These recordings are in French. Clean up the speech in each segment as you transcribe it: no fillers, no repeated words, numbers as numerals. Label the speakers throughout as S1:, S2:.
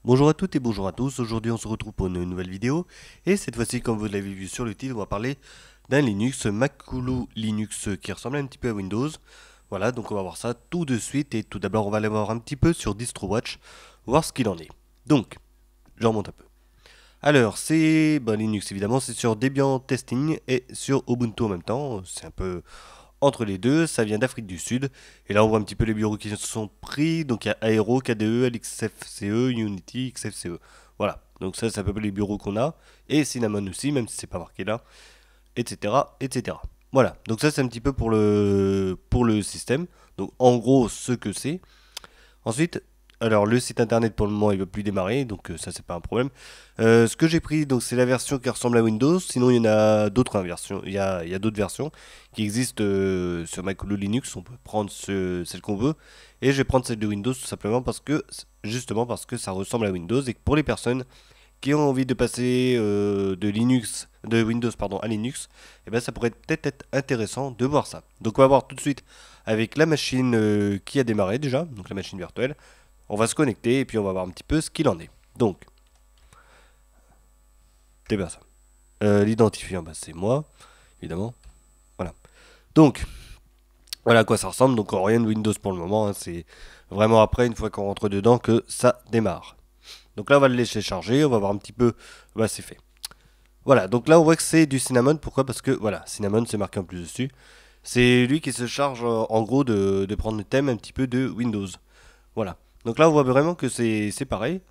S1: Bonjour à toutes et bonjour à tous, aujourd'hui on se retrouve pour une nouvelle vidéo et cette fois-ci comme vous l'avez vu sur le titre on va parler d'un Linux, Maculu Linux qui ressemble un petit peu à Windows. Voilà, donc on va voir ça tout de suite et tout d'abord on va aller voir un petit peu sur DistroWatch, voir ce qu'il en est. Donc, je remonte un peu. Alors c'est Linux évidemment, c'est sur Debian Testing et sur Ubuntu en même temps, c'est un peu entre les deux, ça vient d'Afrique du Sud. Et là, on voit un petit peu les bureaux qui se sont pris. Donc, il y a Aero, KDE, LXFCE, Unity, XFCE. Voilà. Donc, ça, c'est à peu près les bureaux qu'on a. Et Cinnamon aussi, même si c'est pas marqué là, etc., etc. Voilà. Donc, ça, c'est un petit peu pour le système. Donc, en gros, ce que c'est. Ensuite, alors le site internet pour le moment il ne veut plus démarrer, donc ça c'est pas un problème. Ce que j'ai pris, donc c'est la version qui ressemble à Windows. Sinon il y en a d'autres versions. Il y a d'autres versions qui existent sur Mac ou Linux. On peut prendre celle qu'on veut. Et je vais prendre celle de Windows tout simplement parce que justement parce que ça ressemble à Windows et que pour les personnes qui ont envie de passer de Windows pardon à Linux, et ben ça pourrait peut-être être intéressant de voir ça. Donc on va voir tout de suite avec la machine qui a démarré déjà, donc la machine virtuelle. On va se connecter et puis on va voir un petit peu ce qu'il en est. Donc, c'est bien ça. L'identifiant, bah, c'est moi, évidemment. Voilà. Donc, voilà à quoi ça ressemble. Donc, rien de Windows pour le moment, hein. C'est vraiment après, une fois qu'on rentre dedans, que ça démarre. Donc là, on va le laisser charger. On va voir un petit peu. Bah, c'est fait. Voilà. Donc là, on voit que c'est du Cinnamon. Pourquoi? Parce que, voilà, Cinnamon, c'est marqué en plus dessus. C'est lui qui se charge, en gros, de prendre le thème un petit peu de Windows. Voilà. Donc là, on voit vraiment que c'est pareil.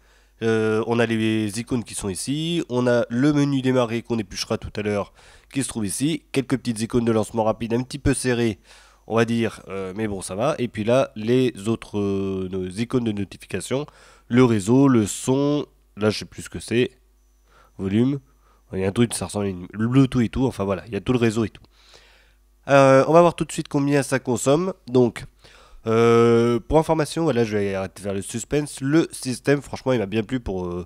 S1: On a les icônes qui sont ici. On a le menu démarrer qu'on épluchera tout à l'heure qui se trouve ici. Quelques petites icônes de lancement rapide un petit peu serrées, on va dire, mais bon, ça va. Et puis là, les autres nos icônes de notification. Le réseau, le son. Là, je sais plus ce que c'est. Volume. Il y a un truc, ça ressemble à le Bluetooth et tout. Enfin voilà, il y a tout le réseau et tout. On va voir tout de suite combien ça consomme. Donc, pour information, voilà, je vais arrêter de faire le suspense. Le système, franchement, il m'a bien plu pour,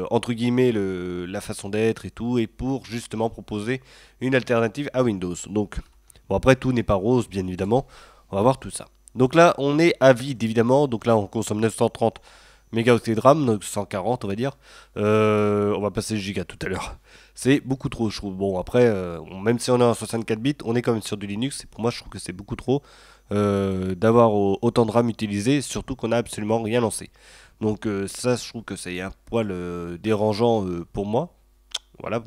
S1: entre guillemets, la façon d'être et tout, et pour justement proposer une alternative à Windows. Donc, bon, après, tout n'est pas rose, bien évidemment. On va voir tout ça. Donc là, on est à vide, évidemment. Donc là, on consomme 930 mégaoctets de RAM, donc 140, on va dire. On va passer giga tout à l'heure. C'est beaucoup trop, je trouve. Bon, après, même si on est en 64 bits, on est quand même sur du Linux. Et pour moi, je trouve que c'est beaucoup trop d'avoir autant de RAM utilisé, surtout qu'on n'a absolument rien lancé. Donc ça, je trouve que c'est un poil dérangeant pour moi. Voilà,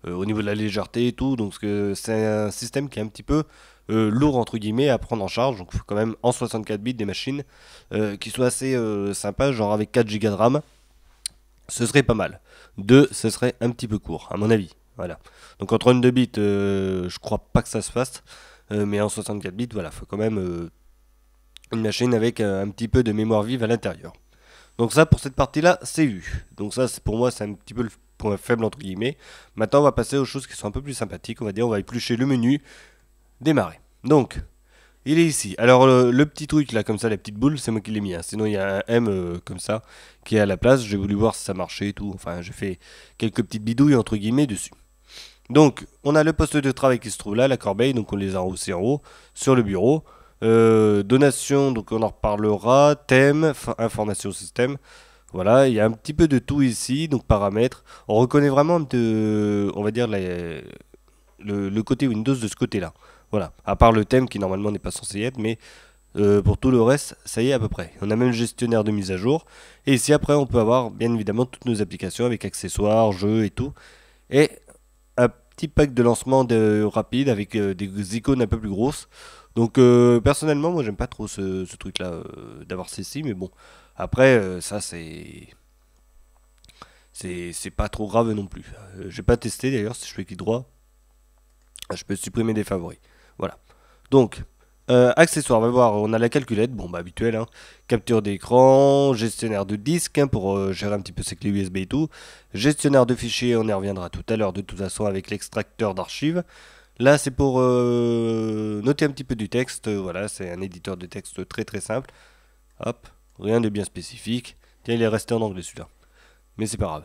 S1: au niveau de la légèreté et tout. Donc c'est un système qui est un petit peu lourd entre guillemets à prendre en charge. Donc il faut quand même en 64 bits des machines qui soient assez sympas, genre avec 4 Go de RAM. Ce serait pas mal. 2, ce serait un petit peu court, à mon avis. Voilà. Donc en 32 bits, je crois pas que ça se fasse. Mais en 64 bits, voilà, faut quand même une machine avec un petit peu de mémoire vive à l'intérieur. Donc ça, pour cette partie-là, c'est vu. Donc ça, pour moi, c'est un petit peu le point faible, entre guillemets. Maintenant, on va passer aux choses qui sont un peu plus sympathiques. On va dire, on va éplucher le menu, démarrer. Donc, il est ici. Alors, le petit truc, là, comme ça, la petite boule, c'est moi qui l'ai mis, hein. Sinon, il y a un M comme ça, qui est à la place. J'ai voulu voir si ça marchait et tout. Enfin, j'ai fait quelques petites bidouilles, entre guillemets, dessus. Donc, on a le poste de travail qui se trouve là, la corbeille, donc on les a aussi en haut, sur le bureau. Donation, donc on en reparlera. Thème, information système. Voilà, il y a un petit peu de tout ici, donc paramètres. On reconnaît vraiment on va dire le côté Windows de ce côté-là. Voilà, à part le thème qui normalement n'est pas censé y être, mais pour tout le reste, ça y est à peu près. On a même le gestionnaire de mise à jour. Et ici après, on peut avoir bien évidemment toutes nos applications avec accessoires, jeux et tout. Et un petit pack de lancement rapide avec des icônes un peu plus grosses. Donc personnellement, moi j'aime pas trop ce truc-là d'avoir ceci, mais bon. Après, ça c'est pas trop grave non plus. J'ai pas testé d'ailleurs, si je fais clic droit, je peux supprimer des favoris. Voilà. Donc, accessoires, on va voir, on a la calculette, bon bah habituel, hein. Capture d'écran, gestionnaire de disque hein, pour gérer un petit peu ses clés USB et tout. Gestionnaire de fichiers, on y reviendra tout à l'heure de toute façon avec l'extracteur d'archives. Là c'est pour noter un petit peu du texte, voilà, c'est un éditeur de texte très très simple. Hop, rien de bien spécifique. Tiens, il est resté en anglais celui-là, mais c'est pas grave.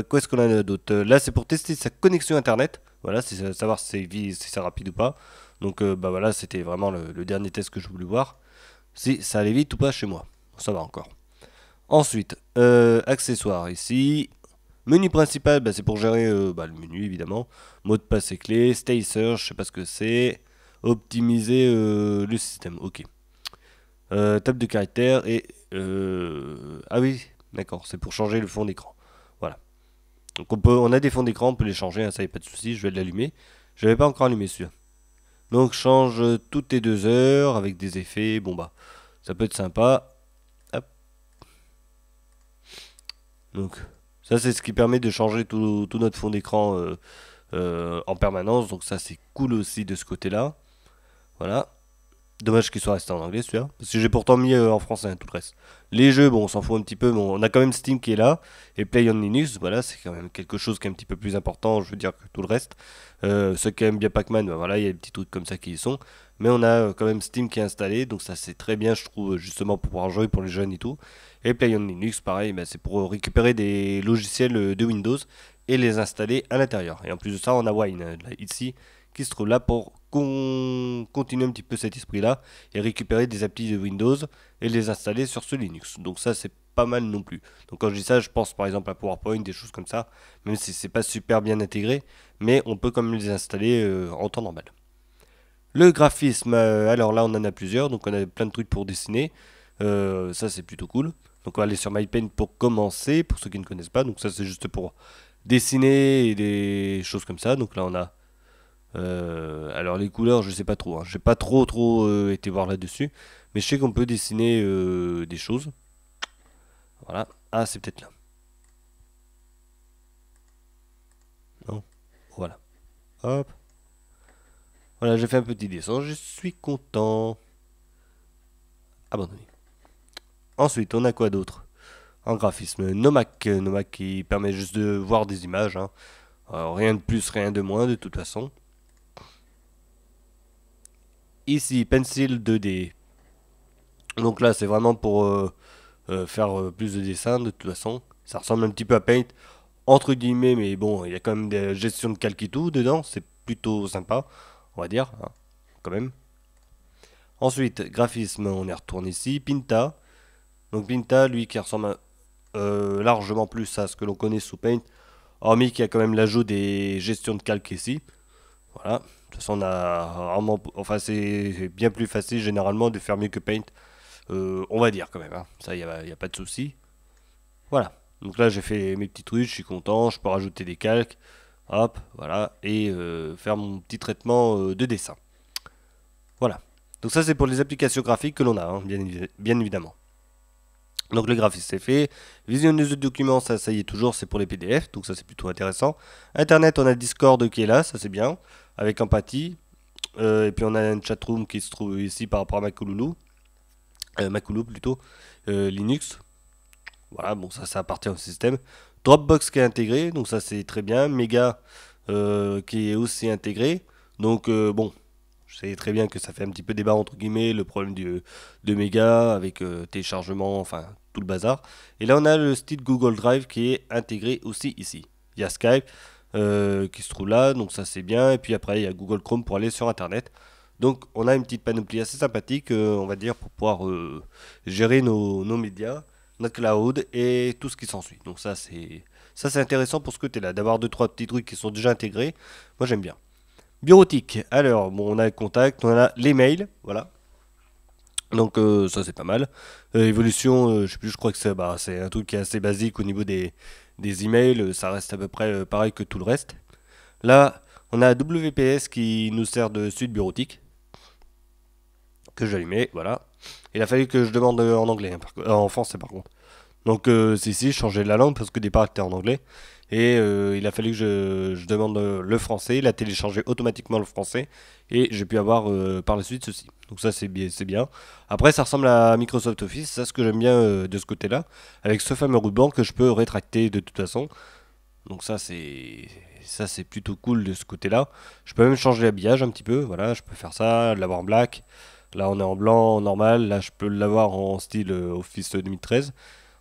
S1: Quoi est-ce qu'on a d'autre? Là, c'est pour tester sa connexion internet. Voilà, c'est savoir si c'est rapide ou pas. Donc, bah voilà, c'était vraiment le dernier test que je voulais voir. Si ça allait vite ou pas chez moi. ça va encore. Ensuite, accessoires ici. Menu principal, bah, c'est pour gérer le menu évidemment. Mot de passe et clé. Stay search, je sais pas ce que c'est. Optimiser le système, ok. Table de caractère et... ah oui, d'accord, c'est pour changer le fond d'écran. Voilà. Donc on a des fonds d'écran, on peut les changer, hein, ça y a pas de souci, je vais l'allumer. Je n'avais pas encore allumé celui-là. Donc change toutes les 2 heures avec des effets, bon bah, ça peut être sympa. Hop. Donc ça c'est ce qui permet de changer tout notre fond d'écran en permanence, donc ça c'est cool aussi de ce côté-là. Voilà. Dommage qu'il soit resté en anglais celui-là. Parce que j'ai pourtant mis en français tout le reste. Les jeux, bon, on s'en fout un petit peu, mais on a quand même Steam qui est là. Et Play on Linux, voilà, c'est quand même quelque chose qui est un petit peu plus important, je veux dire, que tout le reste. Ceux qui aiment bien Pac-Man, bah, voilà, il y a des petits trucs comme ça qui y sont. Mais on a quand même Steam qui est installé, donc ça c'est très bien, je trouve, justement, pour pouvoir jouer pour les jeunes et tout. Et Play on Linux, pareil, bah, c'est pour récupérer des logiciels de Windows et les installer à l'intérieur. Et en plus de ça, on a Wine, là, ici, qui se trouve là pour continuer un petit peu cet esprit-là et récupérer des applis de Windows et les installer sur ce Linux. Donc ça, c'est pas mal non plus. Donc quand je dis ça, je pense par exemple à PowerPoint, des choses comme ça, même si c'est pas super bien intégré, mais on peut quand même les installer en temps normal. Le graphisme, alors là on en a plusieurs, donc on a plein de trucs pour dessiner. Ça c'est plutôt cool. Donc on va aller sur MyPaint pour commencer, pour ceux qui ne connaissent pas. Donc ça c'est juste pour dessiner et des choses comme ça. Donc là on a alors les couleurs, je sais pas trop, hein. J'ai pas trop été voir là-dessus, mais je sais qu'on peut dessiner des choses. Voilà. Ah, c'est peut-être là. Non. Voilà. Hop. Voilà, j'ai fait un petit dessin. Je suis content. Abandonné. Ensuite, on a quoi d'autre? En graphisme, Nomak. Nomak qui permet juste de voir des images, hein. Alors, rien de plus, rien de moins, de toute façon. Ici, Pencil 2D. Donc là, c'est vraiment pour faire plus de dessins, de toute façon. Ça ressemble un petit peu à Paint, entre guillemets, mais bon, il y a quand même des gestions de calque et tout dedans. C'est plutôt sympa, on va dire, hein, quand même. Ensuite, graphisme, on est retourné ici. Pinta. Donc Pinta, lui, qui ressemble largement plus à ce que l'on connaît sous Paint. Hormis qu'il y a quand même l'ajout des gestions de calque ici. Voilà. De toute façon, on a vraiment, enfin, c'est bien plus facile généralement de faire mieux que Paint. On va dire quand même, hein. Ça, y a pas de souci. Voilà. Donc là, j'ai fait mes petits trucs, je suis content. Je peux rajouter des calques. Hop, voilà. Et faire mon petit traitement de dessin. Voilà. Donc ça, c'est pour les applications graphiques que l'on a, hein, bien évidemment. Donc le graphisme c'est fait. Visionner de documents, ça y est toujours, c'est pour les PDF, donc ça c'est plutôt intéressant. Internet, on a Discord qui est là, ça c'est bien, avec empathie. Et puis on a une chatroom qui se trouve ici par rapport à Makulu plutôt, Linux. Voilà, bon ça appartient au système. Dropbox qui est intégré, donc ça c'est très bien. Mega qui est aussi intégré. Donc bon, je sais très bien que ça fait un petit peu débat entre guillemets, le problème de Mega avec téléchargement, enfin tout le bazar. Et là on a le style Google Drive qui est intégré aussi ici. Il y a Skype qui se trouve là, donc ça c'est bien. Et puis après il y a Google Chrome pour aller sur Internet. Donc on a une petite panoplie assez sympathique, on va dire, pour pouvoir gérer nos médias, notre cloud et tout ce qui s'ensuit. Donc ça c'est intéressant pour ce côté-là, d'avoir deux trois petits trucs qui sont déjà intégrés. Moi j'aime bien. Bureautique. Alors, bon, on a le contact, on a les mails, voilà. Donc ça c'est pas mal. Évolution, je sais plus, je crois que c'est un truc qui est assez basique au niveau des emails. Ça reste à peu près pareil que tout le reste. Là, on a WPS qui nous sert de suite bureautique que j'allumais, voilà. Il a fallu que je demande en anglais, hein, en français par contre. Donc c'est ici, je changeais de la langue parce que au départ c'était en anglais. Et il a fallu que je demande le français. Il a téléchargé automatiquement le français. Et j'ai pu avoir par la suite ceci. Donc ça c'est bien, c'est bien. Après ça ressemble à Microsoft Office. C'est ce que j'aime bien de ce côté-là. Avec ce fameux ruban que je peux rétracter de toute façon. Donc ça c'est plutôt cool de ce côté-là. Je peux même changer l'habillage un petit peu. Voilà, je peux faire ça, l'avoir en black. Là on est en blanc normal. Là je peux l'avoir en style Office 2013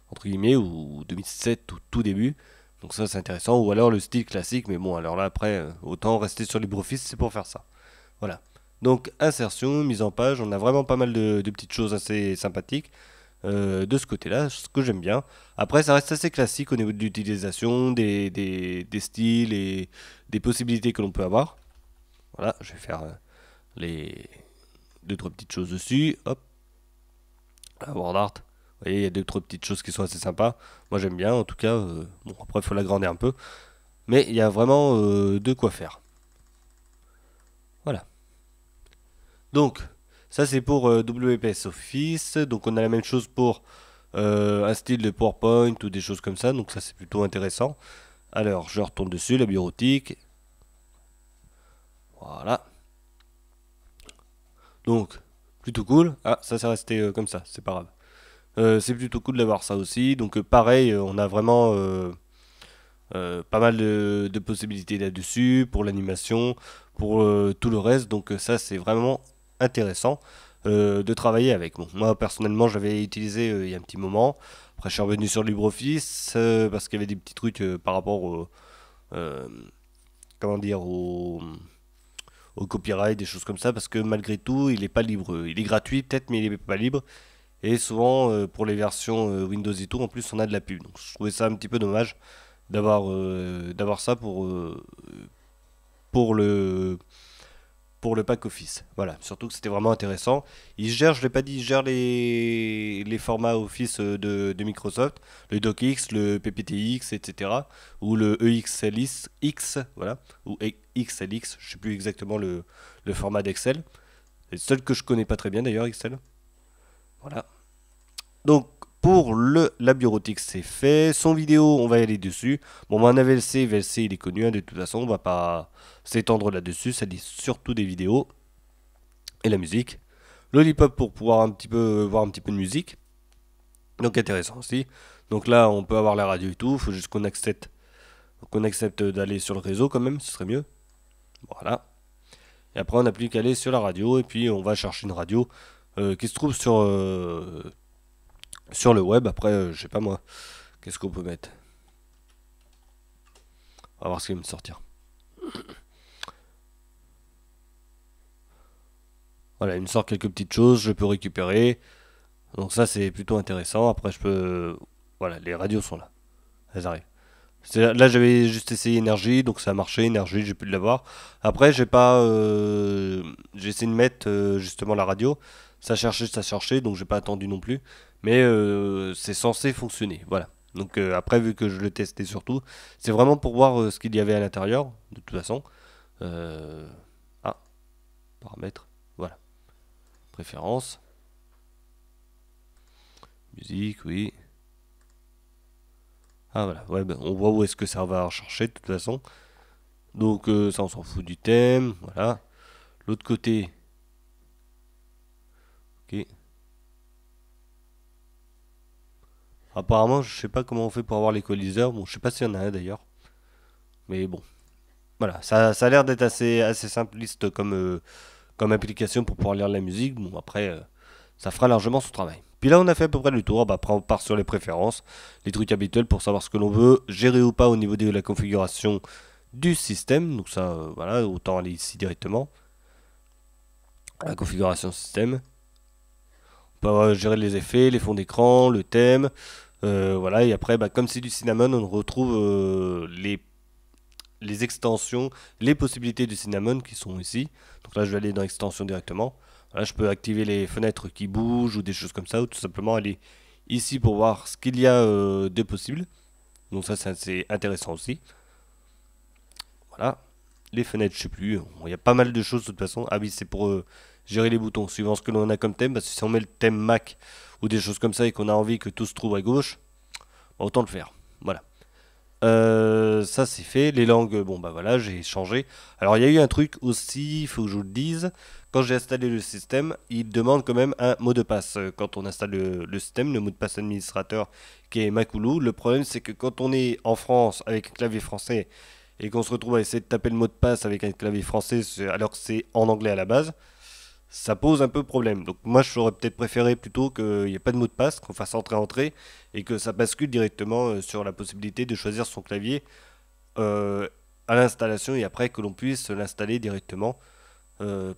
S1: entre guillemets, ou 2007 ou tout début. Donc ça c'est intéressant. Ou alors le style classique, mais bon, alors là après, autant rester sur LibreOffice, c'est pour faire ça. Voilà. Donc insertion, mise en page, on a vraiment pas mal de petites choses assez sympathiques. de ce côté-là, ce que j'aime bien. Après, ça reste assez classique au niveau de l'utilisation, des styles et des possibilités que l'on peut avoir. Voilà, je vais faire les deux trois petites choses dessus. Hop, la word art. Vous voyez, il y a deux trois petites choses qui sont assez sympas. Moi, j'aime bien, en tout cas. Bon, après, il faut l'agrandir un peu. Mais il y a vraiment de quoi faire. Voilà. Donc, ça c'est pour WPS Office. Donc, on a la même chose pour un style de PowerPoint ou des choses comme ça. Donc, ça c'est plutôt intéressant. Alors, je retourne dessus, la bureautique. Voilà. Donc, plutôt cool. Ah, ça c'est resté comme ça, c'est pas grave. C'est plutôt cool d'avoir ça aussi. Donc, pareil, on a vraiment pas mal de possibilités là-dessus pour l'animation, pour tout le reste. Donc, ça c'est vraiment intéressant de travailler avec. Bon, moi personnellement, j'avais utilisé il y a un petit moment. Après, je suis revenu sur LibreOffice parce qu'il y avait des petits trucs par rapport euh, comment dire, au copyright, des choses comme ça, parce que malgré tout, il n'est pas libre. Il est gratuit peut-être, mais il n'est pas libre. Et souvent, pour les versions Windows et tout, en plus, on a de la pub. Donc, je trouvais ça un petit peu dommage d'avoir ça pour le pour le pack Office. Voilà, surtout que c'était vraiment intéressant. Il gère, je l'ai pas dit, il gère les formats Office de Microsoft, le DocX, le PPTX, etc. Ou le EXLX, voilà, ou XLX, je sais plus exactement le format d'Excel. C'est le seul que je connais pas très bien d'ailleurs, Excel. Voilà. Donc, pour la bureautique, c'est fait. Son vidéo, on va y aller dessus. Bon, moi, on a VLC. VLC, il est connu, hein, de toute façon. On va pas s'étendre là-dessus. Ça dit surtout des vidéos et la musique. Lollipop pour pouvoir un petit peu voir un petit peu de musique. Donc, intéressant aussi. Donc là, on peut avoir la radio et tout. Il faut juste qu'on accepte d'aller sur le réseau quand même. Ce serait mieux. Voilà. Et après, on n'a plus qu'à aller sur la radio. Et puis, on va chercher une radio qui se trouve sur le web. Après, je sais pas moi. Qu'est-ce qu'on peut mettre? On va voir ce qui va me sortir. Voilà, il me sort quelques petites choses, je peux récupérer. Donc ça, c'est plutôt intéressant. Après, je peux... Voilà, les radios sont là. Elles arrivent. Là, j'avais juste essayé énergie, donc ça a marché. Énergie, j'ai pu l'avoir. Après, j'ai pas... J'ai essayé de mettre justement la radio. Ça cherchait, donc j'ai pas attendu non plus. Mais c'est censé fonctionner. Voilà. Donc après, vu que je le testais surtout, c'est vraiment pour voir ce qu'il y avait à l'intérieur, de toute façon. Euh, Ah, paramètres. Voilà. Préférences. Musique, oui. Ah voilà, ouais, ben, on voit où est-ce que ça va chercher de toute façon. Donc ça on s'en fout du thème, voilà. L'autre côté, ok. Apparemment, je sais pas comment on fait pour avoir l'équaliseur. Bon, je sais pas s'il y en a un d'ailleurs. Mais bon, voilà, ça a l'air d'être assez simpliste comme application pour pouvoir lire la musique. Bon, après, ça fera largement son travail. Puis là, on a fait à peu près le tour. Bah, après, on part sur les préférences, les trucs habituels pour savoir ce que l'on veut gérer ou pas au niveau de la configuration du système. Donc ça, voilà, autant aller ici directement. La configuration système. On peut gérer les effets, les fonds d'écran, le thème. Voilà, et après, bah, comme c'est du Cinnamon, on retrouve les extensions, les possibilités du Cinnamon qui sont ici. Donc là, je vais aller dans extension directement. Là, je peux activer les fenêtres qui bougent ou des choses comme ça, ou tout simplement aller ici pour voir ce qu'il y a de possible. Donc ça, c'est assez intéressant aussi. Voilà. Les fenêtres, je sais plus. Bon, il y a pas mal de choses de toute façon. Ah oui, c'est pour gérer les boutons, suivant ce que l'on a comme thème. Parce que si on met le thème Mac ou des choses comme ça et qu'on a envie que tout se trouve à gauche, bah, autant le faire. Voilà. Ça c'est fait. Les langues, bon bah voilà, j'ai changé. Alors il y a eu un truc aussi, il faut que je vous le dise. Quand j'ai installé le système, il demande quand même un mot de passe. Quand on installe le système, le mot de passe administrateur qui est Macoulou. Le problème c'est que quand on est en France avec un clavier français et qu'on se retrouve à essayer de taper le mot de passe avec un clavier français alors que c'est en anglais à la base, ça pose un peu problème. Donc moi, je aurais peut-être préféré plutôt qu'il n'y ait pas de mot de passe, qu'on fasse entrer-entrée et que ça bascule directement sur la possibilité de choisir son clavier euh, à l'installation et après que l'on puisse l'installer directement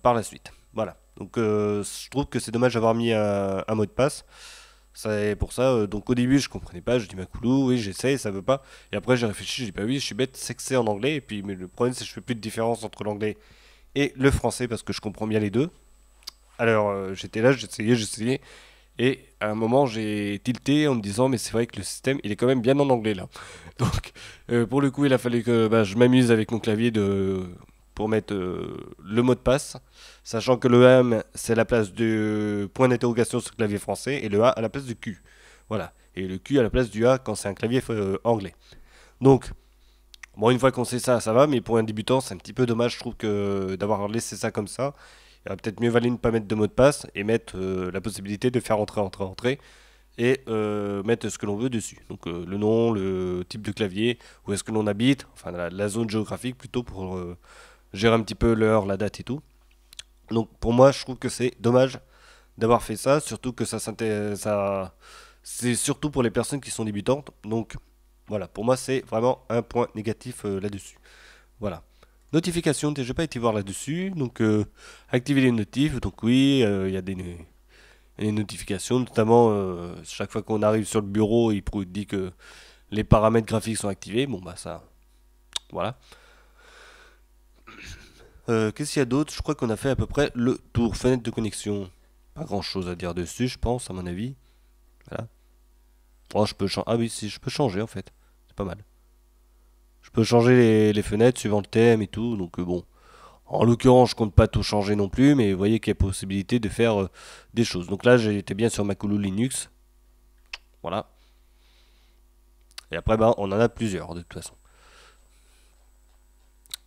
S1: par la suite. Voilà. Donc je trouve que c'est dommage d'avoir mis un mot de passe. C'est pour ça, donc au début je comprenais pas, je dis ma coulou, oui j'essaye, ça veut pas. Et après j'ai réfléchi, j'ai dit bah oui je suis bête, c'est que c'est en anglais. Et puis mais le problème c'est que je fais plus de différence entre l'anglais et le français parce que je comprends bien les deux. Alors j'étais là, j'essayais. Et à un moment j'ai tilté en me disant mais c'est vrai que le système il est quand même bien en anglais là. Donc pour le coup il a fallu que bah, je m'amuse avec mon clavier pour mettre le mot de passe. Sachant que le M c'est la place du point d'interrogation sur le clavier français et le A à la place du Q. Voilà. Et le Q à la place du A quand c'est un clavier anglais. Donc, bon, une fois qu'on sait ça, ça va, mais pour un débutant, c'est un petit peu dommage, je trouve, que d'avoir laissé ça comme ça. Il va peut-être mieux valer ne pas mettre de mot de passe et mettre la possibilité de faire entrer et mettre ce que l'on veut dessus. Donc le nom, le type de clavier, où est-ce que l'on habite, enfin la zone géographique plutôt pour gérer un petit peu l'heure, la date et tout. Donc pour moi, je trouve que c'est dommage d'avoir fait ça, surtout que c'est surtout pour les personnes qui sont débutantes. Donc voilà, pour moi c'est vraiment un point négatif là-dessus. Voilà. Notification, j'ai pas été voir là-dessus, donc activer les notifs. Donc oui, il y a des notifications, notamment chaque fois qu'on arrive sur le bureau, dit que les paramètres graphiques sont activés. Bon bah ça, voilà. Qu'est-ce qu'il y a d'autre? Je crois qu'on a fait à peu près le tour. Fenêtre de connexion. Pas grand chose à dire dessus, je pense, à mon avis. Voilà. Oh, je peux changer. Ah oui, si, je peux changer en fait. C'est pas mal. Je peux changer les fenêtres suivant le thème et tout. Donc bon. En l'occurrence, je compte pas tout changer non plus, mais vous voyez qu'il y a possibilité de faire des choses. Donc là, j'étais bien sur ma Maculu Linux. Voilà. Et après, ben, on en a plusieurs de toute façon.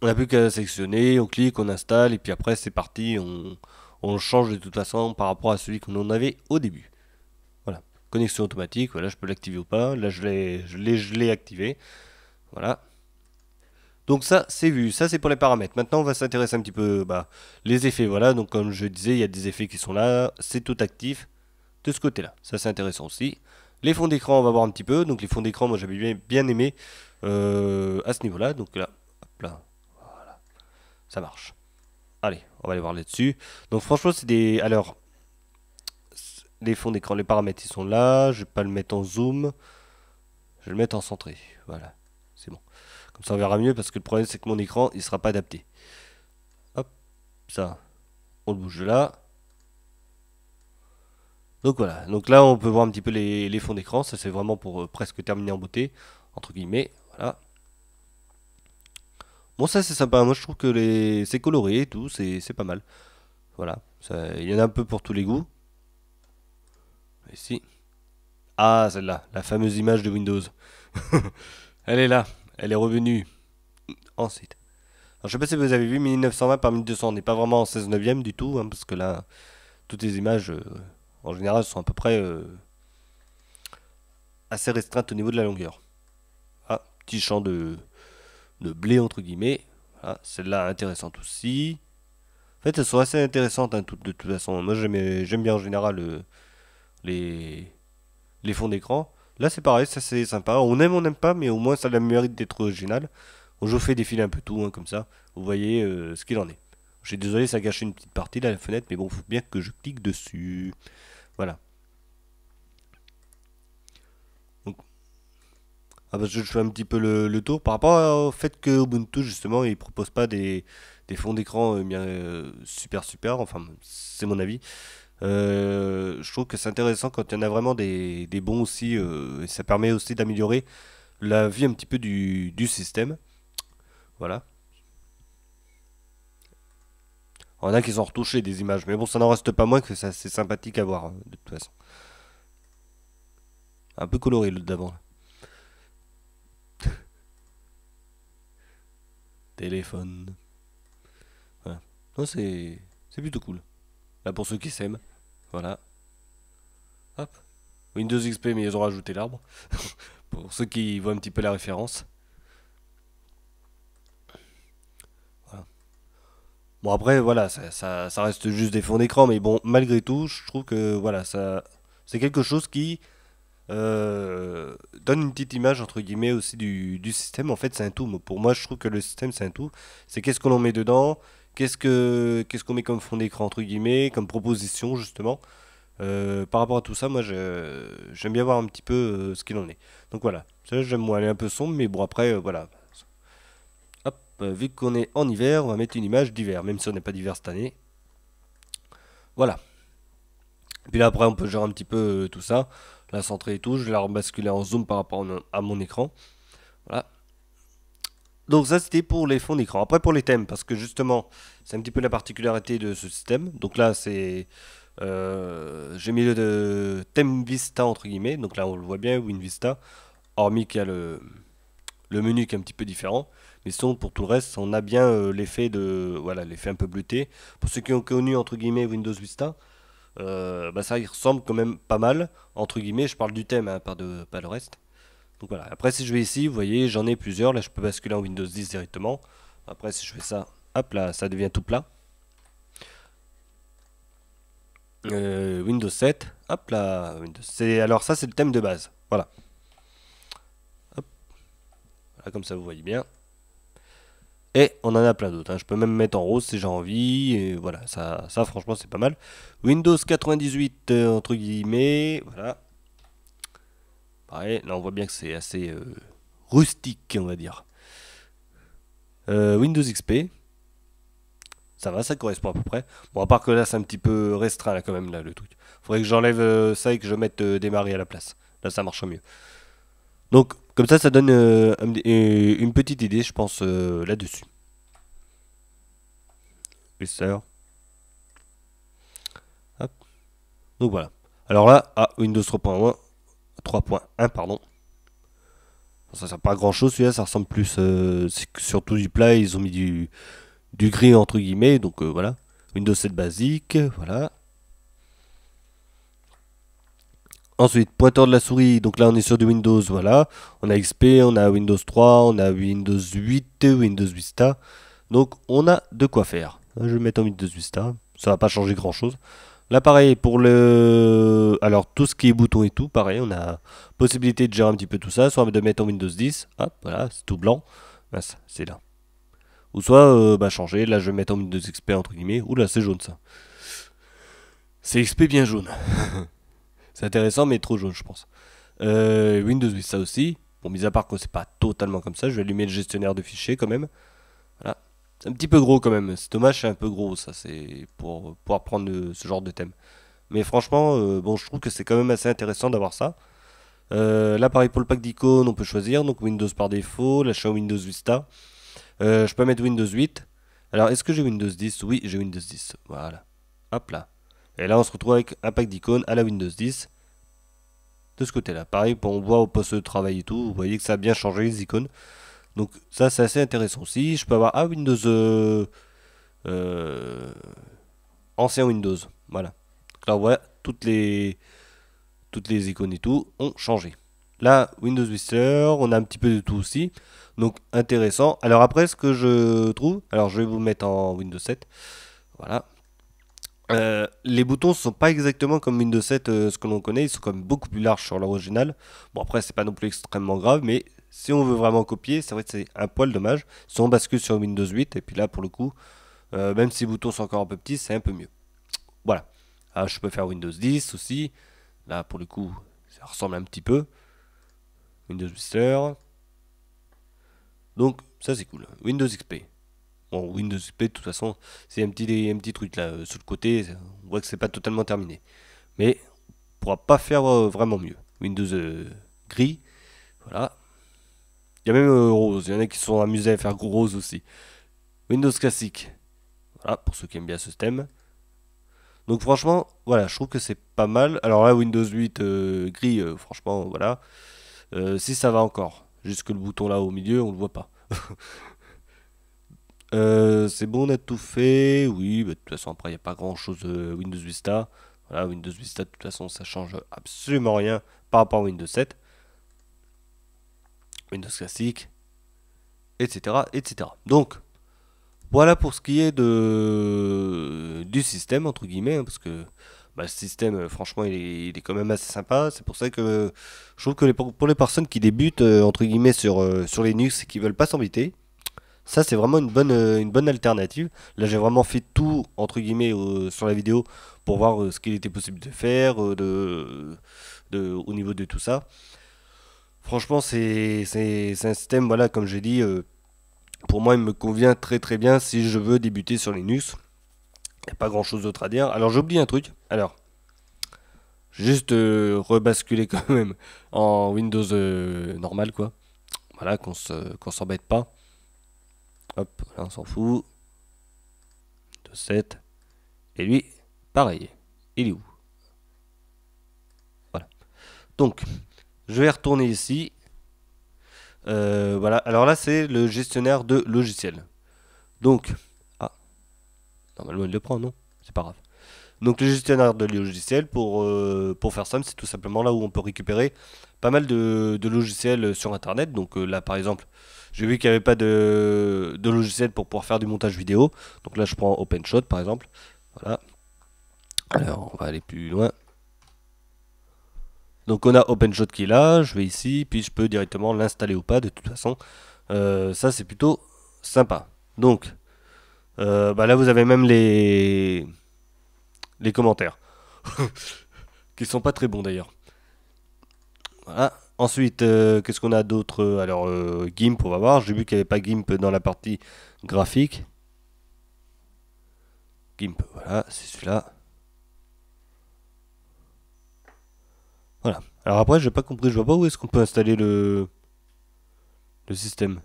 S1: On n'a plus qu'à sélectionner, on clique, on installe, et puis après, c'est parti. On le change de toute façon par rapport à celui qu'on en avait au début. Voilà. Connexion automatique, voilà, je peux l'activer ou pas. Là, je l'ai activé. Voilà. Donc ça, c'est vu. Ça, c'est pour les paramètres. Maintenant, on va s'intéresser un petit peu, bah, les effets. Voilà. Donc comme je disais, il y a des effets qui sont là. C'est tout actif de ce côté-là. Ça, c'est intéressant aussi. Les fonds d'écran, on va voir un petit peu. Donc les fonds d'écran, moi, j'avais bien aimé à ce niveau-là. Donc là, hop là, ça marche. Allez, on va aller voir là-dessus. Donc franchement, c'est des. Alors, les fonds d'écran, les paramètres, ils sont là. Je vais pas le mettre en zoom. Je vais le mettre en centré. Voilà, c'est bon. Comme ça, on verra mieux parce que le problème, c'est que mon écran, il sera pas adapté. Hop, ça, on le bouge de là. Donc voilà, donc là, on peut voir un petit peu les fonds d'écran. Ça, c'est vraiment pour presque terminer en beauté, entre guillemets. Voilà. Bon, ça, c'est sympa. Moi, je trouve que c'est coloré et tout. C'est pas mal. Voilà. Il y en a un peu pour tous les goûts. Ici. Ah, celle-là, la fameuse image de Windows. Elle est là, elle est revenue. Ensuite. Alors, je sais pas si vous avez vu 1920 par 1200, on n'est pas vraiment en 16 neuvième du tout, hein, parce que là, toutes les images, en général, sont à peu près assez restreintes au niveau de la longueur. Ah, petit champ de blé, entre guillemets. Ah, celle-là, intéressante aussi. En fait, elles sont assez intéressantes, hein, de toute façon. Moi, j'aime bien en général les, les fonds d'écran. Là, c'est pareil, ça c'est sympa. On n'aime pas, mais au moins ça a le mérite d'être original. Je vous fais défiler un peu tout, hein, comme ça. Vous voyez ce qu'il en est. Je suis désolé, ça gâche une petite partie de la fenêtre, mais bon, faut bien que je clique dessus. Voilà. Donc, parce que je fais un petit peu le tour par rapport au fait que Ubuntu, justement, il propose pas des fonds d'écran super. Enfin, c'est mon avis. Je trouve que c'est intéressant quand il y en a vraiment des bons aussi. Et ça permet aussi d'améliorer la vie un petit peu du système. Voilà. On a qui sont retouchés des images, mais bon, ça n'en reste pas moins que ça c'est sympathique à voir, hein, de toute façon. Un peu coloré le d'avant. Téléphone. Voilà. Non, c'est plutôt cool. Là pour ceux qui s'aiment. Voilà. Hop. Windows XP, mais ils ont rajouté l'arbre. Pour ceux qui voient un petit peu la référence. Voilà. Bon après voilà, ça reste juste des fonds d'écran, mais bon, malgré tout, je trouve que voilà, ça c'est quelque chose qui donne une petite image entre guillemets aussi du système. En fait, c'est un tout. Pour moi, je trouve que le système c'est un tout. C'est qu'est-ce que l'on met dedans, qu'est-ce qu'on met comme fond d'écran entre guillemets, comme proposition justement. Par rapport à tout ça, moi j'aime bien voir un petit peu ce qu'il en est. Donc voilà, ça j'aime moi, elle est un peu sombre, mais bon après, voilà. Hop, vu qu'on est en hiver, on va mettre une image d'hiver, même si on n'est pas d'hiver cette année. Voilà. Puis là après, on peut gérer un petit peu tout ça, la centrer et tout. Je vais la rebasculer en zoom par rapport à mon écran. Voilà. Donc ça c'était pour les fonds d'écran. Après pour les thèmes, parce que justement c'est un petit peu la particularité de ce système. Donc là c'est j'ai mis le thème Vista entre guillemets. Donc là on le voit bien, WinVista. Hormis qu'il y a le menu qui est un petit peu différent. Mais sinon pour tout le reste on a bien l'effet de voilà l'effet un peu bleuté. Pour ceux qui ont connu entre guillemets Windows Vista, bah ça il ressemble quand même pas mal entre guillemets. Je parle du thème, hein, pas le reste. Donc voilà, après si je vais ici, vous voyez, j'en ai plusieurs. Là, je peux basculer en Windows 10 directement. Après, si je fais ça, hop là, ça devient tout plat. Windows 7, hop là, alors ça, c'est le thème de base. Voilà. Hop, là, comme ça, vous voyez bien. Et on en a plein d'autres, hein. Je peux même mettre en rose si j'ai envie. Et voilà, ça franchement, c'est pas mal. Windows 98, entre guillemets. Voilà. Pareil, là, on voit bien que c'est assez rustique, on va dire. Windows XP. Ça va, ça correspond à peu près. Bon, à part que là, c'est un petit peu restreint, là, quand même, là, le truc. Faudrait que j'enlève ça et que je mette démarrer à la place. Là, ça marche mieux. Donc, comme ça donne une petite idée, je pense, là-dessus. User. Hop. Donc, voilà. Alors là, Windows 3.1, 3.1, pardon. Ça sert pas à grand chose, celui-là, ça ressemble plus. C'est que surtout du plat, ils ont mis du gris, entre guillemets. Donc, voilà. Windows 7 basique, voilà. Ensuite, pointeur de la souris, donc là on est sur du Windows, voilà. On a XP, on a Windows 3, on a Windows 8, Windows Vista. Donc on a de quoi faire. Je vais mettre en Windows Vista, ça va pas changer grand chose. Là pareil, pour le... Alors tout ce qui est bouton et tout, pareil, on a possibilité de gérer un petit peu tout ça, soit de mettre en Windows 10, hop, voilà, c'est tout blanc. C'est là. Ou soit changer, là je vais mettre en Windows XP entre guillemets. Oula, c'est jaune ça. C'est XP bien jaune. C'est intéressant, mais trop jaune, je pense. Windows Vista aussi. Bon, mis à part que c'est pas totalement comme ça, je vais allumer le gestionnaire de fichiers quand même. Voilà. C'est un petit peu gros quand même. C'est dommage, c'est un peu gros, ça, c'est pour pouvoir prendre ce genre de thème. Mais franchement, bon, je trouve que c'est quand même assez intéressant d'avoir ça. Là, pareil pour le pack d'icônes, on peut choisir. Donc Windows par défaut, là je suis en Windows Vista. Je peux mettre Windows 8. Alors, est-ce que j'ai Windows 10? Oui, j'ai Windows 10. Voilà. Hop là. Et là, on se retrouve avec un pack d'icônes à la Windows 10 de ce côté-là. Pareil, on voit au poste de travail et tout, vous voyez que ça a bien changé les icônes. Donc ça, c'est assez intéressant aussi. Je peux avoir Windows euh, ancien Windows. Voilà. Donc là, on voit toutes les icônes et tout ont changé. Là, Windows Vista, on a un petit peu de tout aussi. Donc intéressant. Alors après, ce que je trouve, alors je vais vous mettre en Windows 7. Voilà. Les boutons ne sont pas exactement comme Windows 7, ce que l'on connaît, ils sont quand même beaucoup plus larges sur l'original. Bon après c'est pas non plus extrêmement grave, mais si on veut vraiment copier, c'est vrai que c'est un poil dommage. Si on bascule sur Windows 8, et puis là pour le coup, même si les boutons sont encore un peu petits, c'est un peu mieux. Voilà. Je peux faire Windows 10 aussi. Là pour le coup, ça ressemble un petit peu. Windows Vista. Donc ça c'est cool. Windows XP. Bon, Windows XP, de toute façon, c'est un petit truc là sur le côté. On voit que c'est pas totalement terminé. Mais on pourra pas faire vraiment mieux. Windows gris, voilà. Il y a même rose. Il y en a qui se sont amusés à faire rose aussi. Windows classique, voilà, pour ceux qui aiment bien ce thème. Donc franchement, voilà, je trouve que c'est pas mal. Alors là, Windows 8 gris, franchement, voilà. Si ça va encore. Jusque le bouton là au milieu, on le voit pas. C'est bon, on a tout fait. Oui, bah, de toute façon, après, il n'y a pas grand chose Windows Vista. Voilà, Windows Vista, de toute façon, ça change absolument rien par rapport à Windows 7. Windows classique, etc., etc. Donc, voilà pour ce qui est du système, entre guillemets, hein, parce que bah, le système, franchement, il est quand même assez sympa. C'est pour ça que je trouve que pour les personnes qui débutent, entre guillemets, sur Linux et qui veulent pas s'embêter, Ça, c'est vraiment une bonne alternative. Là, j'ai vraiment fait tout, entre guillemets, sur la vidéo pour voir ce qu'il était possible de faire au niveau de tout ça. Franchement, c'est un système, voilà, comme j'ai dit, pour moi, il me convient très très bien si je veux débuter sur Linux. Il n'y a pas grand chose d'autre à dire. Alors, j'oublie un truc. Alors, juste rebasculer quand même en Windows normal, quoi. Voilà, qu'on s'embête pas. Hop, là, on s'en fout. Windows 7. Et lui, pareil. Il est où? Voilà. Donc, je vais retourner ici. Voilà. Alors là, c'est le gestionnaire de logiciels. Donc, ah, normalement, il le prend, non? C'est pas grave. Donc, le gestionnaire de logiciels, pour faire simple, c'est tout simplement là où on peut récupérer pas mal de logiciels sur Internet. Donc, là, par exemple, j'ai vu qu'il n'y avait pas de logiciel pour pouvoir faire du montage vidéo. Donc là, je prends OpenShot, par exemple. Voilà. Alors, on va aller plus loin. Donc on a OpenShot qui est là, je vais ici, puis je peux directement l'installer ou pas de toute façon. Ça c'est plutôt sympa. Donc bah là vous avez même les commentaires, qui sont pas très bons d'ailleurs. Voilà. Ensuite, qu'est-ce qu'on a d'autre? Alors GIMP, on va voir. J'ai vu qu'il n'y avait pas GIMP dans la partie graphique. GIMP, voilà, c'est celui-là. Voilà. Alors après, j'ai pas compris, je vois pas où est-ce qu'on peut installer le système.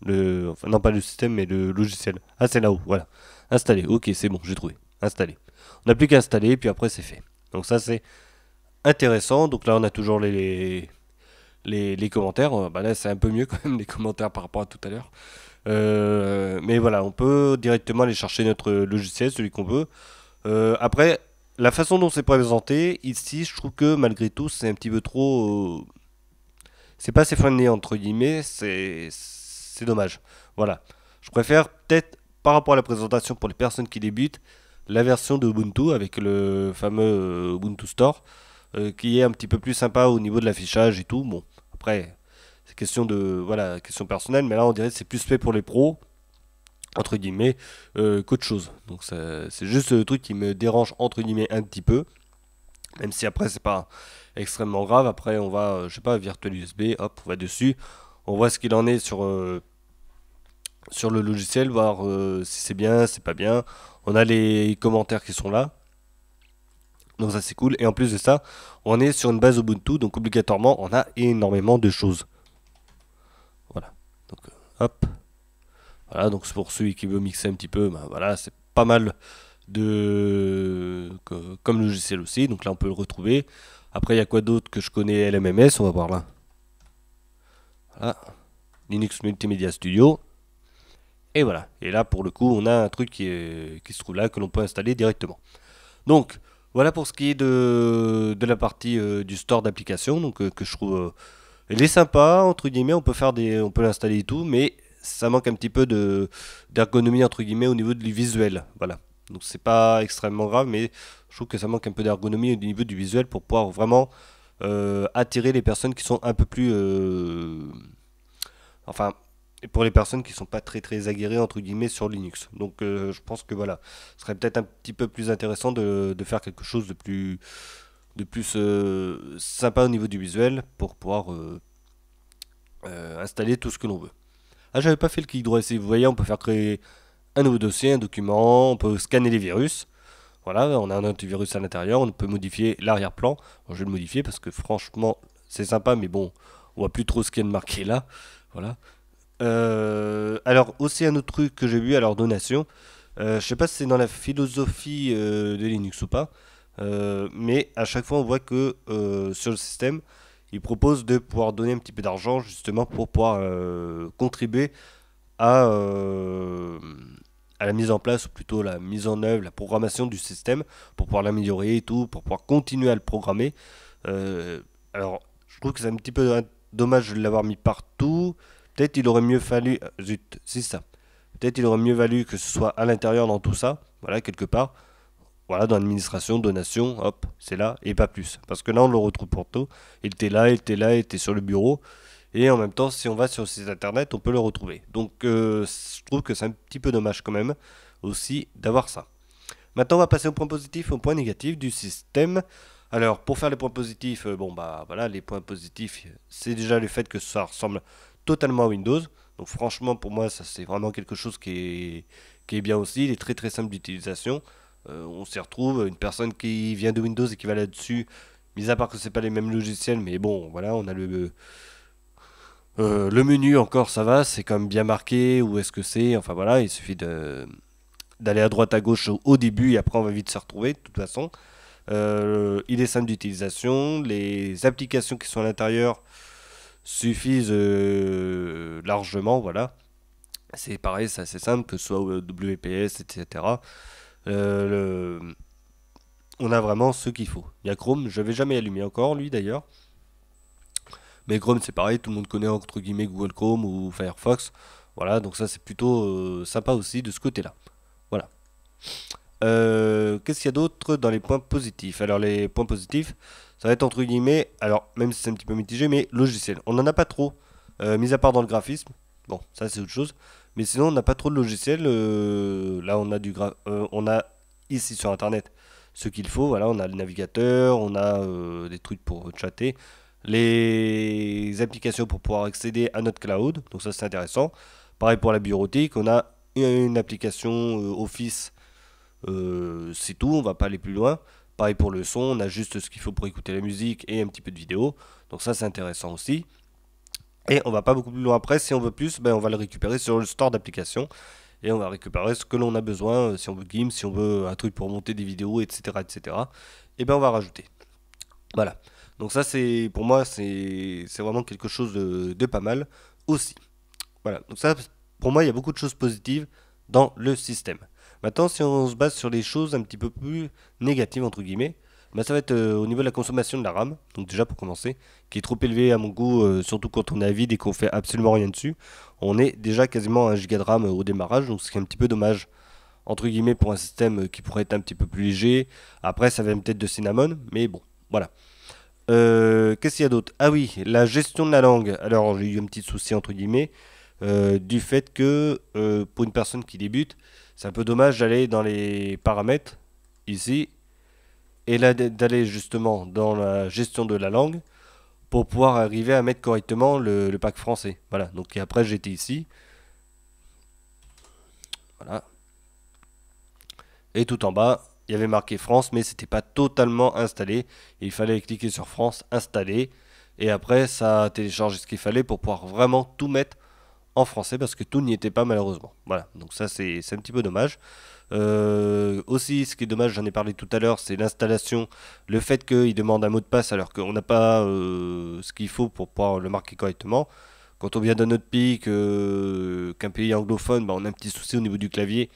S1: Enfin, non, pas le système, mais le logiciel. Ah, c'est là-haut, voilà. Installer, ok, c'est bon, j'ai trouvé. Installer. On n'a plus qu'à installer, puis après, c'est fait. Donc ça, c'est intéressant. Donc là, on a toujours les commentaires. Bah là, c'est un peu mieux quand même, les commentaires par rapport à tout à l'heure. Mais voilà, on peut directement aller chercher notre logiciel, celui qu'on veut. Après, la façon dont c'est présenté, ici, je trouve que malgré tout, c'est un petit peu trop... c'est pas assez friendly entre guillemets, c'est dommage. Voilà. Je préfère peut-être par rapport à la présentation pour les personnes qui débutent, la version de Ubuntu avec le fameux Ubuntu Store qui est un petit peu plus sympa au niveau de l'affichage et tout. Bon, après c'est question de voilà, question personnelle, mais là on dirait que c'est plus fait pour les pros entre guillemets qu'autre chose. Donc c'est juste le truc qui me dérange entre guillemets un petit peu. Même si après c'est pas extrêmement grave, après on va, je sais pas, virtual USB, hop, on va dessus, on voit ce qu'il en est sur le logiciel, voir si c'est bien, c'est pas bien. On a les commentaires qui sont là, donc ça c'est cool. Et en plus de ça, on est sur une base Ubuntu, donc obligatoirement on a énormément de choses. Voilà, donc hop, voilà, donc c'est pour celui qui veut mixer un petit peu, ben voilà, c'est pas mal comme logiciel aussi, donc là on peut le retrouver. Après, il y a quoi d'autre que je connais? LMMS, on va voir là. Voilà. Linux Multimedia Studio. Et voilà. Et là, pour le coup, on a un truc qui se trouve là, que l'on peut installer directement. Donc, voilà pour ce qui est de la partie du store d'applications. Donc, que je trouve. Elle est sympa, entre guillemets. On peut l'installer et tout. Mais ça manque un petit peu d'ergonomie, entre guillemets, au niveau du visuel. Voilà. Donc, c'est pas extrêmement grave. Mais je trouve que ça manque un peu d'ergonomie au niveau du visuel pour pouvoir vraiment attirer les personnes qui sont un peu plus enfin pour les personnes qui sont pas très très aguerries entre guillemets sur Linux. Donc je pense que voilà, ce serait peut-être un petit peu plus intéressant de faire quelque chose de plus sympa au niveau du visuel pour pouvoir installer tout ce que l'on veut. Ah, j'avais pas fait le clic droit ici. Vous voyez, on peut faire créer un nouveau dossier, un document, on peut scanner les virus. Voilà, on a un antivirus à l'intérieur, on peut modifier l'arrière-plan. Je vais le modifier parce que franchement, c'est sympa, mais bon, on voit plus trop ce qu'il y a de marqué là. Voilà. Alors, aussi un autre truc que j'ai vu, alors donation. Je sais pas si c'est dans la philosophie de Linux ou pas, mais à chaque fois on voit que sur le système, il propose de pouvoir donner un petit peu d'argent justement pour pouvoir contribuer à, euh, à la mise en place, ou plutôt la mise en œuvre, la programmation du système, pour pouvoir l'améliorer et tout, pour pouvoir continuer à le programmer. Alors, je trouve que c'est un petit peu dommage de l'avoir mis partout. Peut-être il aurait mieux fallu. Zut, c'est ça. Peut-être il aurait mieux valu que ce soit à l'intérieur dans tout ça, voilà, quelque part. Voilà, dans l'administration, donation, hop, c'est là, et pas plus. Parce que là, on le retrouve pour tout. Il était là, il était là, il était sur le bureau. Et en même temps, si on va sur le site internet, on peut le retrouver. Donc je trouve que c'est un petit peu dommage quand même aussi d'avoir ça. Maintenant, on va passer au point positif, au point négatif du système. Alors, pour faire les points positifs, bon bah voilà, les points positifs, c'est déjà le fait que ça ressemble totalement à Windows. Donc franchement, pour moi, ça c'est vraiment quelque chose qui est bien aussi. Il est très très simple d'utilisation. On s'y retrouve, une personne qui vient de Windows et qui va là-dessus, mis à part que c'est pas les mêmes logiciels, mais bon, voilà, on a le menu encore, ça va, c'est quand même bien marqué, où est-ce que c'est, enfin voilà, il suffit d'aller à droite à gauche au début et après on va vite se retrouver de toute façon. Il est simple d'utilisation, les applications qui sont à l'intérieur suffisent largement, voilà. C'est pareil, c'est assez simple, que ce soit WPS, etc. On a vraiment ce qu'il faut. Il y a Chrome, je n'avais jamais allumé encore, lui d'ailleurs. Mais Chrome, c'est pareil, tout le monde connaît entre guillemets Google Chrome ou Firefox. Voilà, donc ça c'est plutôt sympa aussi de ce côté-là. Voilà. Qu'est-ce qu'il y a d'autre dans les points positifs? Alors les points positifs, ça va être entre guillemets, alors même si c'est un petit peu mitigé, mais logiciel. On n'en a pas trop, mis à part dans le graphisme. Bon, ça c'est autre chose. Mais sinon, on n'a pas trop de logiciels. Là, on a ici sur Internet ce qu'il faut. Voilà, on a le navigateur, on a des trucs pour chatter, les applications pour pouvoir accéder à notre cloud. Donc ça c'est intéressant. Pareil pour la bureautique, on a une application Office, c'est tout, on va pas aller plus loin. Pareil pour le son, on a juste ce qu'il faut pour écouter la musique et un petit peu de vidéo. Donc ça c'est intéressant aussi. Et on va pas beaucoup plus loin après, si on veut plus, ben, on va le récupérer sur le store d'applications. Et on va récupérer ce que l'on a besoin, si on veut GIMP, si on veut un truc pour monter des vidéos, etc. etc. Et ben on va rajouter. Voilà. Donc ça c'est pour moi c'est vraiment quelque chose de pas mal aussi. Voilà. Donc ça pour moi il y a beaucoup de choses positives dans le système. Maintenant si on se base sur les choses un petit peu plus négatives entre guillemets, bah, ça va être au niveau de la consommation de la RAM. Donc déjà pour commencer, qui est trop élevée à mon goût, surtout quand on est à vide et qu'on fait absolument rien dessus. On est déjà quasiment à 1 giga de RAM au démarrage, donc ce qui est un petit peu dommage entre guillemets pour un système qui pourrait être un petit peu plus léger. Après ça vient peut-être de Cinnamon, mais bon, voilà. Qu'est-ce qu'il y a d'autre? Ah oui, la gestion de la langue. Alors, j'ai eu un petit souci, entre guillemets, du fait que pour une personne qui débute, c'est un peu dommage d'aller dans les paramètres, ici, et là d'aller justement dans la gestion de la langue pour pouvoir arriver à mettre correctement le pack français. Voilà, donc et après j'étais ici, voilà, et tout en bas, il y avait marqué France, mais c'était pas totalement installé. Il fallait cliquer sur France, installer, et après ça a téléchargé ce qu'il fallait pour pouvoir vraiment tout mettre en français parce que tout n'y était pas malheureusement. Voilà, donc ça c'est un petit peu dommage. Aussi, ce qui est dommage, j'en ai parlé tout à l'heure, c'est l'installation, le fait qu'il demande un mot de passe alors qu'on n'a pas ce qu'il faut pour pouvoir le marquer correctement. Quand on vient d'un autre pays qu'un pays anglophone, bah, on a un petit souci au niveau du clavier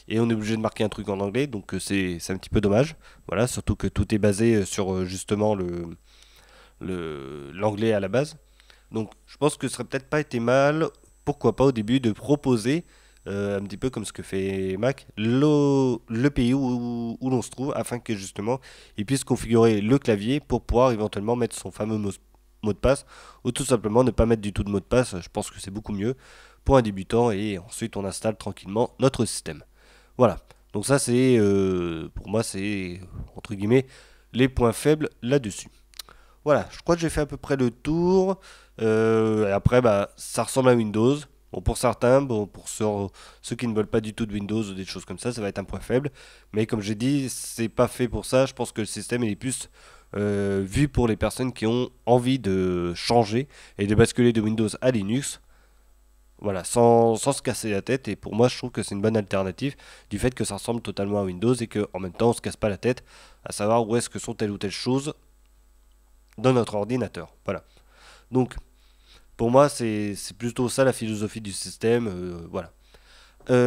S1: et on est obligé de marquer un truc en anglais, donc c'est un petit peu dommage. Voilà, surtout que tout est basé sur justement l'anglais à la base. Donc je pense que ce serait peut-être pas été mal, pourquoi pas au début, de proposer, un petit peu comme ce que fait Mac, le pays où l'on se trouve, afin que justement il puisse configurer le clavier pour pouvoir éventuellement mettre son fameux mot de passe, ou tout simplement ne pas mettre du tout de mot de passe. Je pense que c'est beaucoup mieux pour un débutant, et ensuite on installe tranquillement notre système. Voilà. Donc ça c'est, pour moi c'est, entre guillemets, les points faibles là-dessus. Voilà, je crois que j'ai fait à peu près le tour. Et après, bah, ça ressemble à Windows. Bon, pour certains, bon, pour ceux qui ne veulent pas du tout de Windows ou des choses comme ça va être un point faible. Mais comme j'ai dit, c'est pas fait pour ça. Je pense que le système il est plus vu pour les personnes qui ont envie de changer et de basculer de Windows à Linux. Voilà, sans se casser la tête. Et pour moi, je trouve que c'est une bonne alternative du fait que ça ressemble totalement à Windows et qu'en même temps, on se casse pas la tête à savoir où est-ce que sont telle ou telle chose dans notre ordinateur. Voilà. Donc, pour moi, c'est plutôt ça la philosophie du système. Voilà.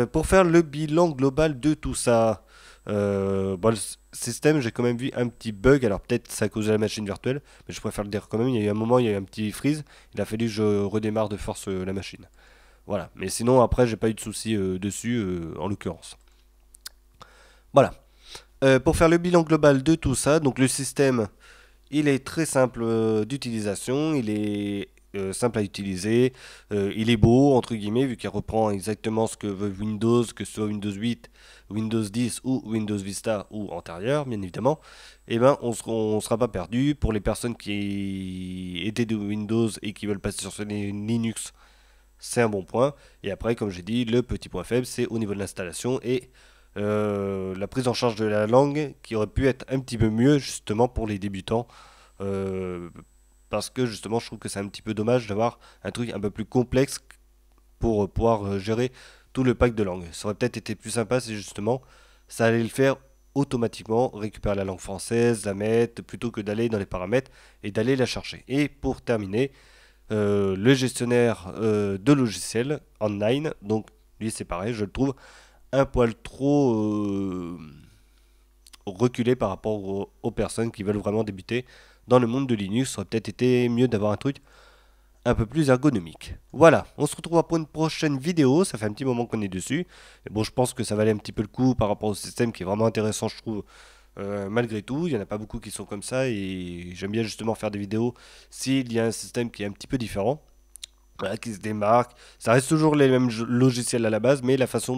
S1: Pour faire le bilan global de tout ça, bon, le système, j'ai quand même vu un petit bug. Alors, peut-être c'est à cause de la machine virtuelle, mais je préfère le dire quand même. Il y a eu un moment, il y a eu un petit freeze. Il a fallu que je redémarre de force la machine. Voilà. Mais sinon, après, j'ai pas eu de soucis dessus, en l'occurrence. Voilà. Pour faire le bilan global de tout ça, donc le système, il est très simple d'utilisation, il est simple à utiliser. Il est beau, entre guillemets, vu qu'il reprend exactement ce que veut Windows, que ce soit Windows 8, Windows 10 ou Windows Vista ou antérieur, bien évidemment. Et ben, on sera pas perdu. Pour les personnes qui étaient de Windows et qui veulent passer sur Linux, c'est un bon point. Et après, comme j'ai dit, le petit point faible, c'est au niveau de l'installation et la prise en charge de la langue qui aurait pu être un petit peu mieux justement pour les débutants. Euh, Parce que justement, je trouve que c'est un petit peu dommage d'avoir un truc un peu plus complexe pour pouvoir gérer tout le pack de langues. Ça aurait peut-être été plus sympa si justement ça allait le faire automatiquement, récupérer la langue française, la mettre, plutôt que d'aller dans les paramètres et d'aller la chercher. Et pour terminer, le gestionnaire de logiciels online, donc lui c'est pareil, je le trouve un poil trop reculé par rapport aux personnes qui veulent vraiment débuter dans le monde de Linux. Ça aurait peut-être été mieux d'avoir un truc un peu plus ergonomique. Voilà, on se retrouvera pour une prochaine vidéo, ça fait un petit moment qu'on est dessus. Et bon, je pense que ça valait un petit peu le coup par rapport au système qui est vraiment intéressant, je trouve, malgré tout. Il n'y en a pas beaucoup qui sont comme ça et j'aime bien justement faire des vidéos s'il y a un système qui est un petit peu différent, voilà, qui se démarque. Ça reste toujours les mêmes logiciels à la base, mais la façon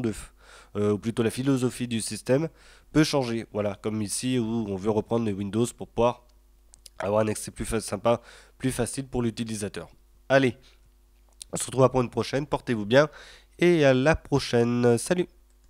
S1: ou plutôt la philosophie du système peut changer. Voilà, comme ici où on veut reprendre les Windows pour pouvoir avoir un accès plus sympa, plus facile pour l'utilisateur. Allez, on se retrouvera pour une prochaine, portez-vous bien et à la prochaine. Salut!